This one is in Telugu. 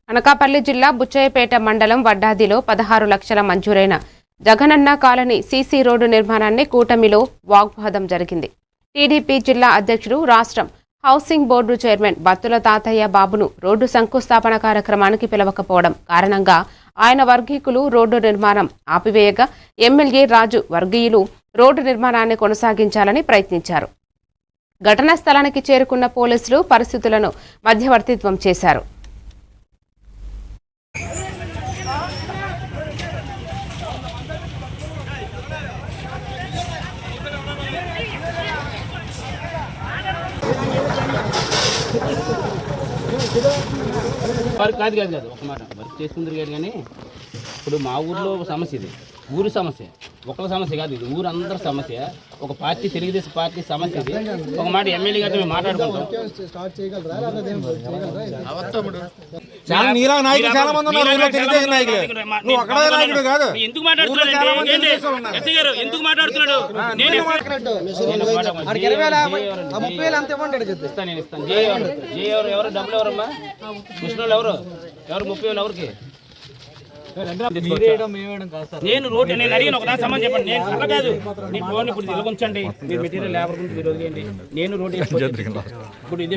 అనకాపల్లి జిల్లా బుచ్చయ్యపేట మండలం వడ్డాదిలో 16 లక్షల మంజూరైన జగనన్న కాలనీ సీసీ రోడ్డు నిర్మాణాన్ని కూటమిలో వాగ్వాదం జరిగింది. టీడీపీ జిల్లా అధ్యక్షుడు, రాష్ట్రం హౌసింగ్ బోర్డు చైర్మన్ బత్తుల తాతయ్య బాబును రోడ్డు శంకుస్థాపన కార్యక్రమానికి పిలవకపోవడం కారణంగా ఆయన వర్గీకులు రోడ్డు నిర్మాణం ఆపివేయగా ఎమ్మెల్యే రాజు వర్గీయులు రోడ్డు నిర్మాణాన్ని కొనసాగించాలని ప్రయత్నించారు. ఘటనా స్థలానికి చేరుకున్న పోలీసులు పరిస్థితులను మధ్యవర్తిత్వం చేశారు. వర్క్ కాదు ఒక మాట వర్క్ చేసుకుందరు కాదు. కానీ ఇప్పుడు మా ఊర్లో సమస్య ఇది, ఊరి సమస్య, ఒకళ్ళ సమస్య కాదు, ఇది ఊరు అందరి సమస్య. ఒక పార్టీ, తెలుగుదేశం పార్టీ సమస్య ఇది. ఒక మాట ఎమ్మెల్యే గారితో మేము మాట్లాడుకుంటాం. ఎందుకు మాట్లాడుతున్నాడు? ఎవరు డబ్బులు ఎవరమ్మా? కృష్ణులు ఎవరు 30,000 ఎవరికి? నేను రోడ్డు నేను అడిగిన ఒక సమాధానం చెప్పండి. నేను అలా కాదు, నీ ఫోన్ ఇప్పుడు తిరగొంచండి, మీరు మెటీరియల్ లేబర్ గురించి మీరు వదిలేయండి. నేను రోడ్డు ఇప్పుడు ఇదే